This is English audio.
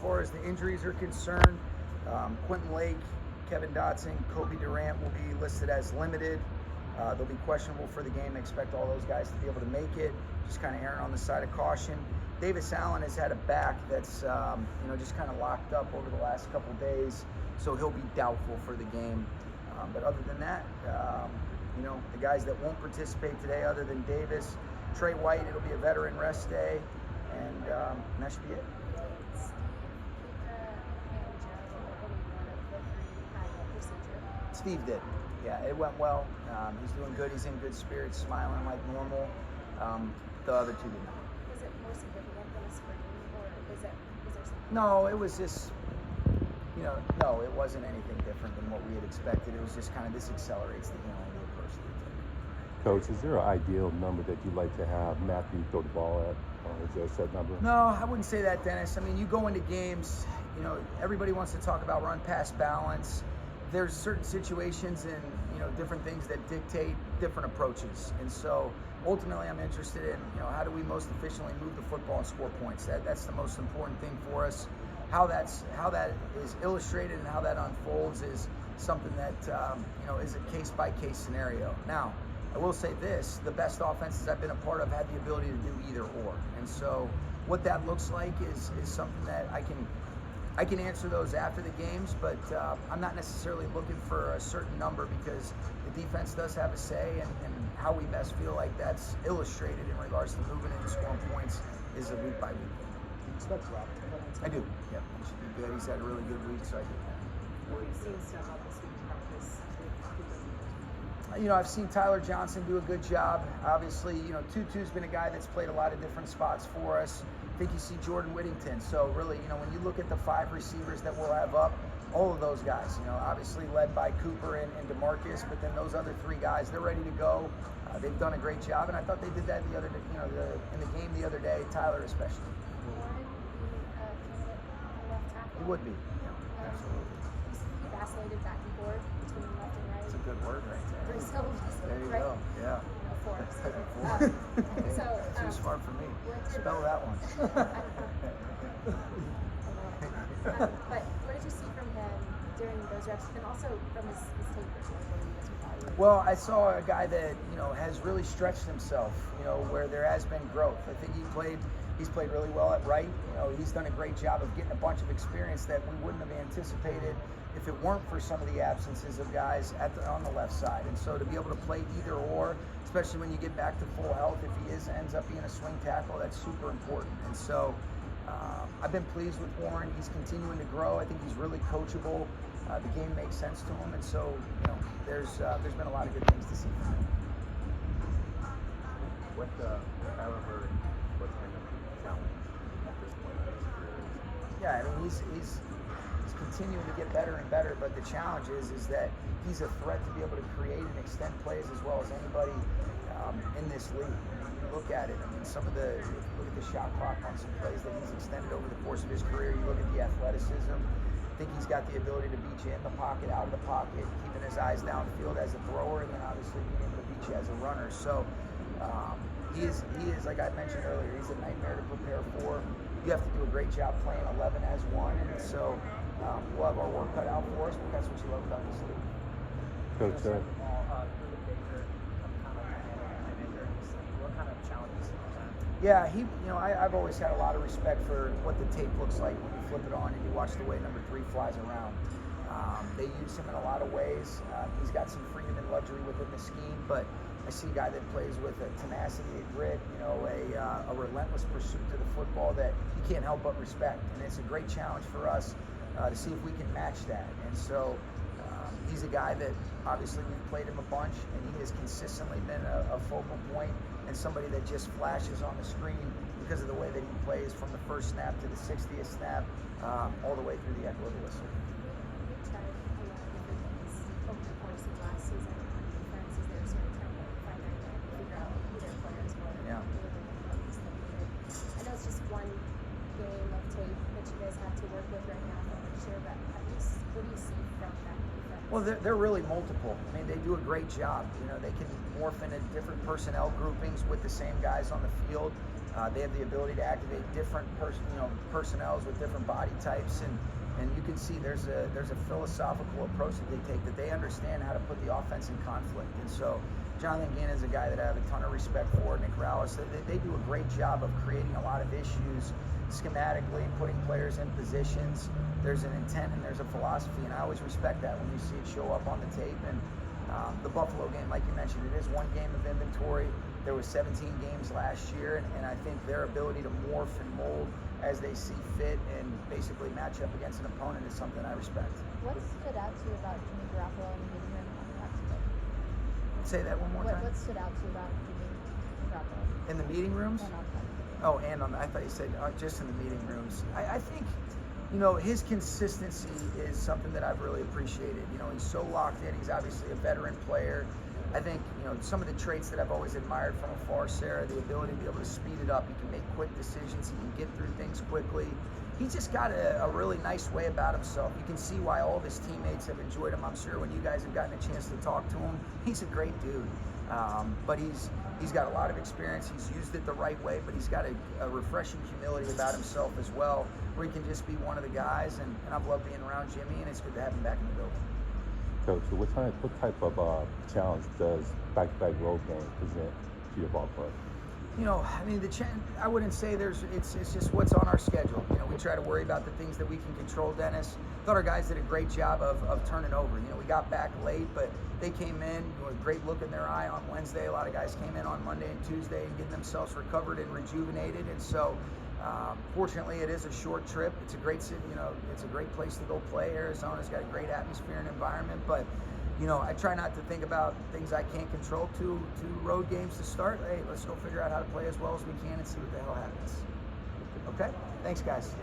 far as the injuries are concerned, Quentin Lake, Kevin Dotson, Kobe Durant will be listed as limited. They'll be questionable for the game. I expect all those guys to be able to make it. Just kind of erring on the side of caution. Davis Allen has had a back that's just kind of locked up over the last couple days, so he'll be doubtful for the game. But other than that, the guys that won't participate today, other than Davis, Trey White, it'll be a veteran rest day, and that should be it. Steve did. Yeah, it went well. He's doing good. He's in good spirits, smiling like normal. The other two did not. Was it more significant than a sprain, or was there something? No, it was just, no, it wasn't anything different than what we had expected. It was just kind of, this accelerates the healing of the person. Coach, is there an ideal number that you'd like to have Matthew throw the ball at? Or is there a set number? No, I wouldn't say that, Dennis. I mean, you go into games, everybody wants to talk about run pass balance. There's certain situations and different things that dictate different approaches, and so ultimately I'm interested in how do we most efficiently move the football and score points. That's the most important thing for us. How that is illustrated and how that unfolds is something that is a case by case scenario. Now, I will say this: the best offenses I've been a part of had the ability to do either or, and so what that looks like is something that I can answer those after the games, but I'm not necessarily looking for a certain number, because the defense does have a say, and how we best feel like that's illustrated in regards to moving and scoring points is a week by week. Do you expect Rob to I do. Yep, he should be good. He's had a really good week, so I do. What have you seen step up this week in practice? I've seen Tyler Johnson do a good job. Obviously, Tutu's been a guy that's played a lot of different spots for us. I think you see Jordan Whittington. So really, when you look at the 5 receivers that we'll have up, all of those guys, obviously led by Cooper and DeMarcus, but then those other 3 guys, they're ready to go. They've done a great job, and I thought they did that the other day, in the game the other day, Tyler especially. Warren being a candidate for left tackle. He would be. Yeah, absolutely. He vacillated back and forth between left and right. That's a good word right there. Three syllables. There you right? go. Yeah. Four. Too smart for me. Spell that one. But what did you see from him during those reps, and also from his tape version? Well, I saw a guy that has really stretched himself. Where there has been growth. I think he's played really well at right. He's done a great job of getting a bunch of experience that we wouldn't have anticipated if it weren't for some of the absences of guys on the left side. And so to be able to play either or, especially when you get back to full health, if he ends up being a swing tackle, that's super important. And so I've been pleased with Warren. He's continuing to grow. I think he's really coachable. The game makes sense to him, and so there's been a lot of good things to see from him. What caliber, what kind of challenge at this point in his career is? Yeah, I mean he's continuing to get better and better, but the challenge is that he's a threat to be able to create and extend plays as well as anybody in this league. I mean, you look at it. I mean, if you look at the shot clock on some plays that he's extended over the course of his career. You look at the athleticism. I think he's got the ability to beat you in the pocket, out of the pocket, keeping his eyes downfield as a thrower, and then obviously being able to beat you as a runner. So he is, like I mentioned earlier, he's a nightmare to prepare for. You have to do a great job playing 11 as one, and so we'll have our work cut out for us, but that's what you love about this league. Coach, What kind of challenges is that? Yeah, I've always had a lot of respect for what the tape looks like when you flip it on and you watch the way number 3 flies around. They use him in a lot of ways. He's got some freedom and luxury within the scheme, but I see a guy that plays with a tenacity, a grit, a relentless pursuit to the football that you can't help but respect. And it's a great challenge for us to see if we can match that. And so he's a guy that obviously we've played him a bunch, and he has consistently been a focal point and somebody that just flashes on the screen because of the way that he plays from the first snap to the 60th snap, all the way through the echo of the whistle. We tried a lot of different things over the course of last season. Defenses, they were sort of trying to find their way to figure out who their players were. Yeah. I know it's just one game of tape that you guys have to work with right now, I'm not sure, but what do you see from that defense? Well, they're really multiple. I mean, they do a great job. They can morph into different personnel groupings with the same guys on the field. They have the ability to activate different personnels with different body types, and you can see there's a philosophical approach that they take, that they understand how to put the offense in conflict. And so Jonathan Gannon is a guy that I have a ton of respect for. Nick Rallis, they do a great job of creating a lot of issues schematically, putting players in positions. There's an intent and there's a philosophy, and I always respect that when you see it show up on the tape. And the Buffalo game, like you mentioned, it is one game of inventory. There was 17 games last year, and I think their ability to morph and mold as they see fit and basically match up against an opponent is something I respect. What stood out to you about Jimmy Garoppolo in the meeting room on practice? Say that one more time. What stood out to you about Jimmy Garoppolo? In the meeting rooms? And on practice? Oh, and I thought you said just in the meeting rooms. I think, his consistency is something that I've really appreciated. He's so locked in. He's obviously a veteran player. I think, some of the traits that I've always admired from afar, Sarah, the ability to be able to speed it up. He can make quick decisions. He can get through things quickly. He's just got a really nice way about himself. You can see why all of his teammates have enjoyed him. I'm sure when you guys have gotten a chance to talk to him, he's a great dude. But he's got a lot of experience. He's used it the right way, but he's got a refreshing humility about himself as well, where he can just be one of the guys. And I've loved being around Jimmy, and it's good to have him back in the building. Coach, so what type of challenge does back-to-back road games present to your ball club? I wouldn't say it's just what's on our schedule. We try to worry about the things that we can control, Dennis. Thought our guys did a great job of turning over. We got back late, but they came in with a great look in their eye on Wednesday. A lot of guys came in on Monday and Tuesday and getting themselves recovered and rejuvenated. And so, fortunately, it is a short trip. It's a great city. It's a great place to go play. Arizona's got a great atmosphere and environment, but I try not to think about things I can't control. Two road games to start. Hey, let's go figure out how to play as well as we can and see what the hell happens. Okay? Thanks, guys.